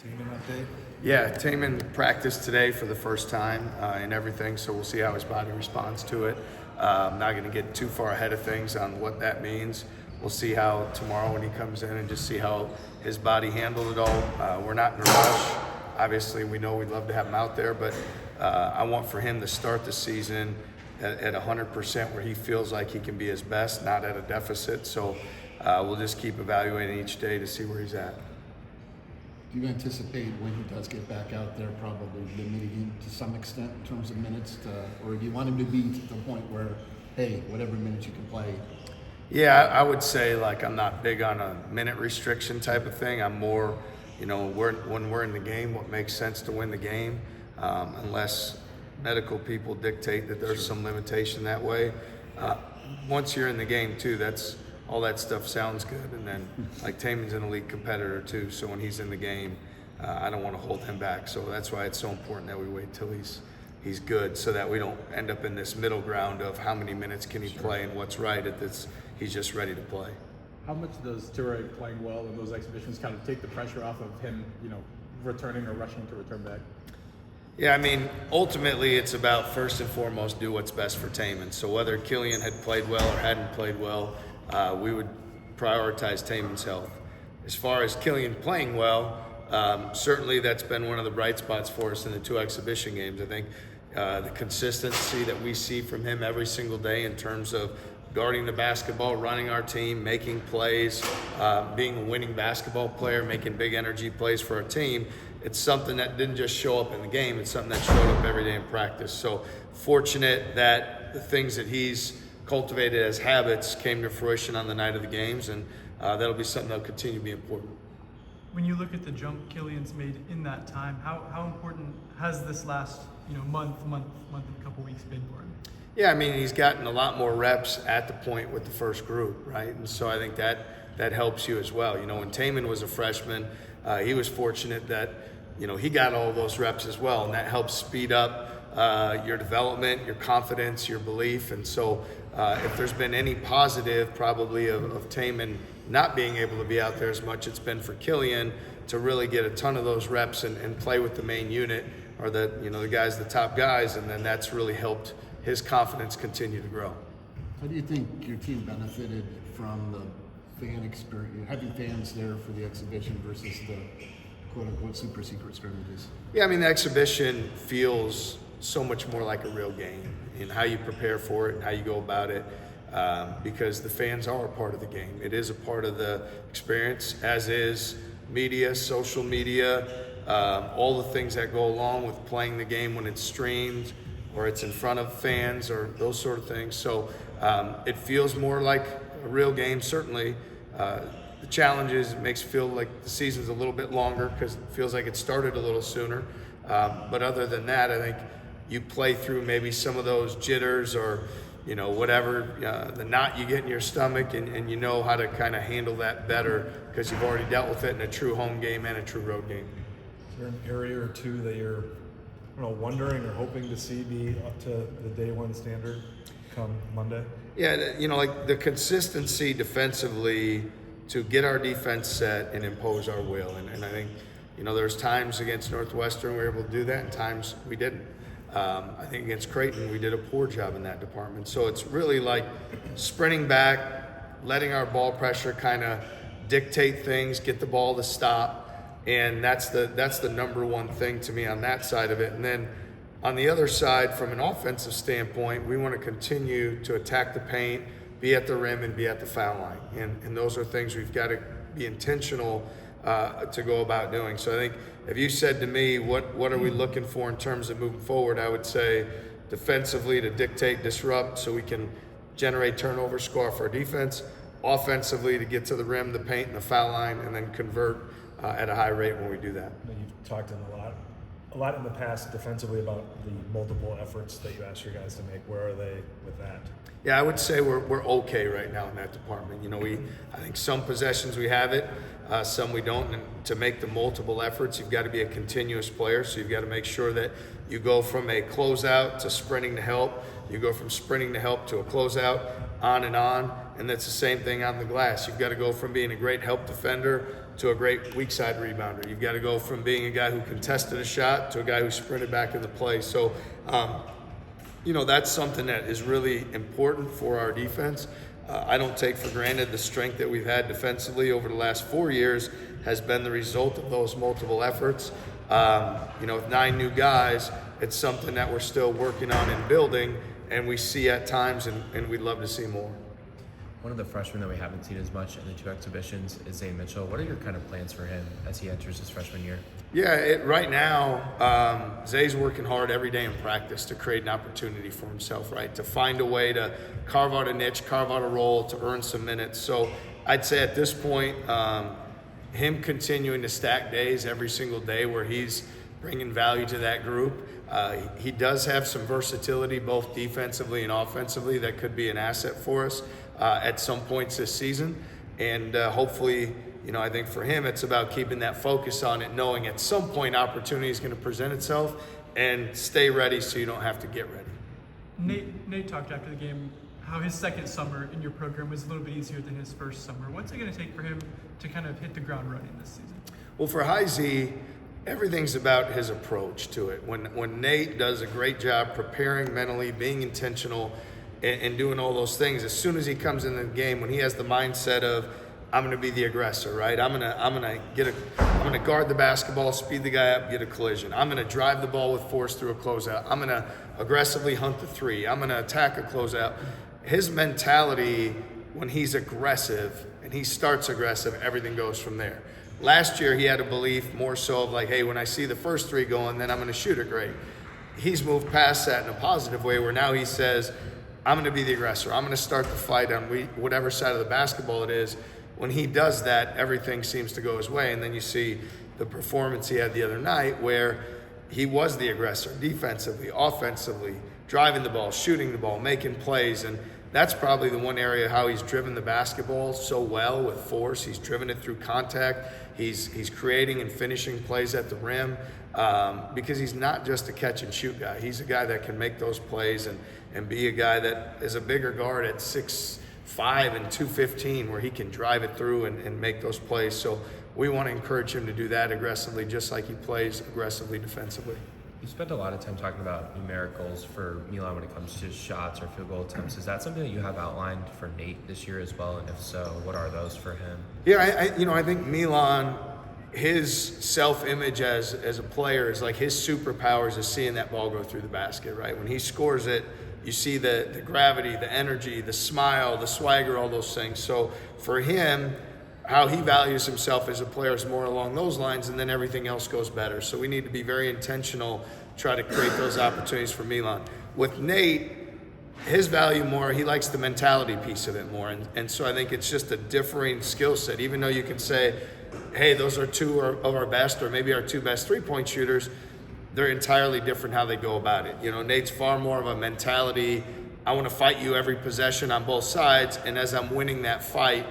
Taman update? Yeah, Taman practiced today for the first time and everything, so we'll see how his body responds to it. I'm not going to get too far ahead of things on what that means. We'll see how tomorrow when he comes in and just see how his body handled it all. We're not in a rush. Obviously, we know we'd love to have him out there, but I want for him to start the season at 100% where he feels like he can be his best, not at a deficit. So we'll just keep evaluating each day to see where he's at. Do you anticipate when he does get back out there probably limiting him to some extent in terms of minutes, or do you want him to be to the point where, hey, whatever minutes you can play? Yeah, I would say I'm not big on a minute restriction type of thing. I'm more, when we're in the game, what makes sense to win the game, unless medical people dictate that there's some limitation that way. Once you're in the game too, all that stuff sounds good, and then Taman's an elite competitor too, so when he's in the game, I don't want to hold him back. So that's why it's so important that we wait till he's good, so that we don't end up in this middle ground of how many minutes can he play and what's right if he's just ready to play. How much does T.J. playing well in those exhibitions kind of take the pressure off of him, returning or rushing to return back? Yeah, ultimately it's about first and foremost do what's best for Taman. So whether Killian had played well or hadn't played well, we would prioritize Taman's health. As far as Killian playing well, certainly that's been one of the bright spots for us in the 2 exhibition games. I think the consistency that we see from him every single day in terms of guarding the basketball, running our team, making plays, being a winning basketball player, making big energy plays for our team, it's something that didn't just show up in the game, it's something that showed up every day in practice. So fortunate that the things that he's cultivated as habits came to fruition on the night of the games, and that'll be something that'll continue to be important. When you look at the jump Killian's made in that time, how important has this last month and a couple weeks been for him? Yeah, he's gotten a lot more reps at the point with the first group, right? And so I think that helps you as well. When Taman was a freshman, he was fortunate that he got all those reps as well, and that helps speed up your development, your confidence, your belief. And so if there's been any positive probably of Taman not being able to be out there as much, it's been for Killian to really get a ton of those reps and play with the main unit, or the guys, the top guys, and then that's really helped his confidence continue to grow. How do you think your team benefited from the fan experience, having fans there for the exhibition versus the quote-unquote super secret scrimmages? Yeah, the exhibition feels so much more like a real game in how you prepare for it and how you go about it, because the fans are a part of the game. It is a part of the experience, as is media, social media, all the things that go along with playing the game when it's streamed or it's in front of fans or those sort of things. So it feels more like a real game, certainly. The challenge is it makes it feel like the season's a little bit longer because it feels like it started a little sooner. But other than that, I think you play through maybe some of those jitters or whatever, the knot you get in your stomach, and you know how to kind of handle that better because you've already dealt with it in a true home game and a true road game. Is there an area or two that you're wondering or hoping to see be up to the day one standard come Monday? Yeah, the consistency defensively to get our defense set and impose our will. And I think, there's times against Northwestern we were able to do that and times we didn't. I think against Creighton we did a poor job in that department. So it's really like sprinting back, letting our ball pressure kind of dictate things, get the ball to stop. And that's the number one thing to me on that side of it. And then on the other side, from an offensive standpoint, we want to continue to attack the paint, be at the rim, and be at the foul line. And those are things we've got to be intentional to go about doing. So I think if you said to me, what are we looking for in terms of moving forward, I would say defensively to dictate, disrupt, so we can generate turnover, score for our defense. Offensively to get to the rim, the paint, and the foul line, and then convert at a high rate when we do that. You've talked a lot in the past defensively about the multiple efforts that you ask your guys to make. Where are they with that? Yeah, I would say we're okay right now in that department. I think some possessions we have it, some we don't. And to make the multiple efforts, you've got to be a continuous player. So you've got to make sure that you go from a closeout to sprinting to help. You go from sprinting to help to a closeout, on. And that's the same thing on the glass. You've got to go from being a great help defender to a great weak side rebounder. You've got to go from being a guy who contested a shot to a guy who sprinted back into play. So, that's something that is really important for our defense. I don't take for granted the strength that we've had defensively over the last 4 years has been the result of those multiple efforts. With 9 new guys, it's something that we're still working on and building, and we see at times, and we'd love to see more. One of the freshmen that we haven't seen as much in the 2 exhibitions is Zay Mitchell. What are your kind of plans for him as he enters his freshman year? Yeah, right now, Zay's working hard every day in practice to create an opportunity for himself, right? To find a way to carve out a niche, carve out a role, to earn some minutes. So I'd say at this point, him continuing to stack days every single day where he's bringing value to that group. He does have some versatility both defensively and offensively that could be an asset for us at some points this season. And hopefully, I think for him, it's about keeping that focus on it, knowing at some point opportunity is going to present itself, and stay ready so you don't have to get ready. Nate talked after the game how his second summer in your program was a little bit easier than his first summer. What's it going to take for him to kind of hit the ground running this season? Well, for Z, everything's about his approach to it. When Nate does a great job preparing mentally, being intentional, and doing all those things, as soon as he comes into the game, when he has the mindset of, I'm going to be the aggressor, right? I'm going to guard the basketball, speed the guy up, get a collision. I'm going to drive the ball with force through a closeout. I'm going to aggressively hunt the three. I'm going to attack a closeout. His mentality, when he's aggressive and he starts aggressive, everything goes from there. Last year, he had a belief more so of like, hey, when I see the first three going, then I'm going to shoot it great. He's moved past that in a positive way where now he says, I'm going to be the aggressor. I'm going to start the fight on whatever side of the basketball it is. When he does that, everything seems to go his way. And then you see the performance he had the other night where he was the aggressor defensively, offensively, driving the ball, shooting the ball, making plays. And that's probably the one area how he's driven the basketball so well with force. He's driven it through contact. He's creating and finishing plays at the rim because he's not just a catch and shoot guy. He's a guy that can make those plays and be a guy that is a bigger guard at 6'5" and 215 where he can drive it through and make those plays. So we want to encourage him to do that aggressively just like he plays aggressively defensively. You spent a lot of time talking about numericals for Milan when it comes to shots or field goal attempts. Is that something that you have outlined for Nate this year as well? And if so, what are those for him? Yeah, I think Milan, his self-image as a player is like his superpowers is seeing that ball go through the basket, right? When he scores it, you see the gravity, the energy, the smile, the swagger, all those things. So for him, how he values himself as a player is more along those lines, and then everything else goes better. So we need to be very intentional, try to create those opportunities for Milan. With Nate, his value more, he likes the mentality piece of it more. And so I think it's just a differing skill set. Even though you can say, hey, those are two of our best or maybe our two best three-point shooters, they're entirely different how they go about it. Nate's far more of a mentality, I want to fight you every possession on both sides, and as I'm winning that fight,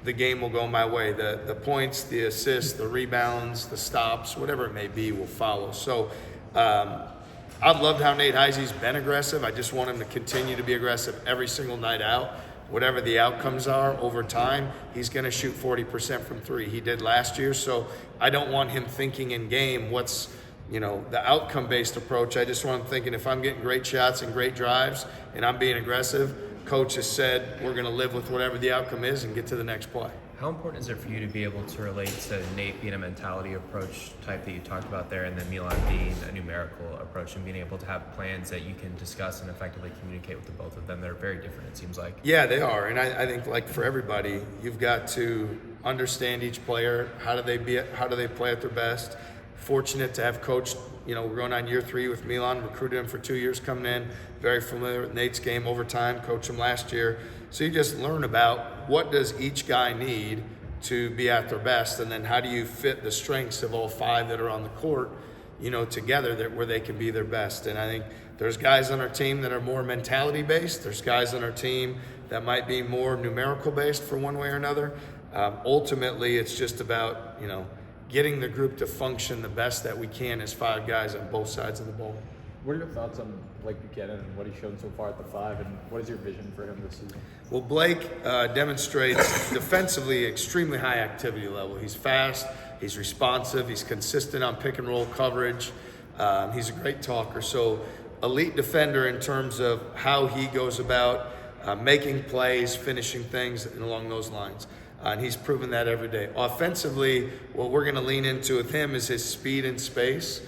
the game will go my way. The points, the assists, the rebounds, the stops, whatever it may be will follow. So I've loved how Nate Heisey's been aggressive. I just want him to continue to be aggressive every single night out. Whatever the outcomes are over time, he's going to shoot 40% from three. He did last year, so I don't want him thinking in game what's the outcome-based approach. I just want him thinking if I'm getting great shots and great drives and I'm being aggressive, coach has said we're going to live with whatever the outcome is and get to the next play. How important is it for you to be able to relate to Nate being a mentality approach type that you talked about there, and then Milan being a numerical approach and being able to have plans that you can discuss and effectively communicate with the both of them? They're very different, it seems like. Yeah, they are. And I think like for everybody, you've got to understand each player. How do they play at their best? Fortunate to have coached, we're going on year 3 with Milan, recruited him for 2 years coming in, very familiar with Nate's game over time, coached him last year. So you just learn about what does each guy need to be at their best, and then how do you fit the strengths of all 5 that are on the court, together where they can be their best. And I think there's guys on our team that are more mentality based. There's guys on our team that might be more numerical based for one way or another. Ultimately, it's just about, getting the group to function the best that we can as 5 guys on both sides of the ball. What are your thoughts on Blake Buchanan and what he's shown so far at the 5, and what is your vision for him this season? Well, Blake demonstrates defensively extremely high activity level. He's fast, he's responsive, he's consistent on pick and roll coverage. He's a great talker. So elite defender in terms of how he goes about making plays, finishing things, and along those lines. And he's proven that every day. Offensively, what we're going to lean into with him is his speed and space.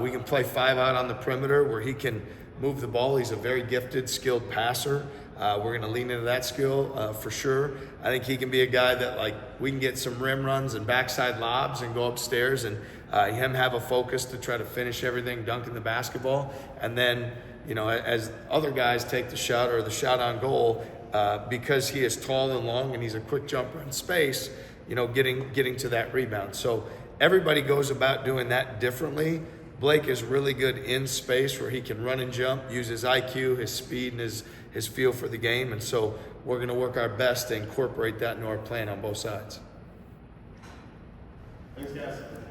We can play 5 out on the perimeter where he can move the ball. He's a very gifted, skilled passer. We're going to lean into that skill for sure. I think he can be a guy that, like, we can get some rim runs and backside lobs and go upstairs and him have a focus to try to finish everything, dunking the basketball. And then, you know, as other guys take the shot or the shot on goal, because he is tall and long and he's a quick jumper in space, you know, getting to that rebound. So everybody goes about doing that differently. Blake is really good in space where he can run and jump, use his IQ, his speed, and his feel for the game. And so we're going to work our best to incorporate that into our plan on both sides. Thanks, guys.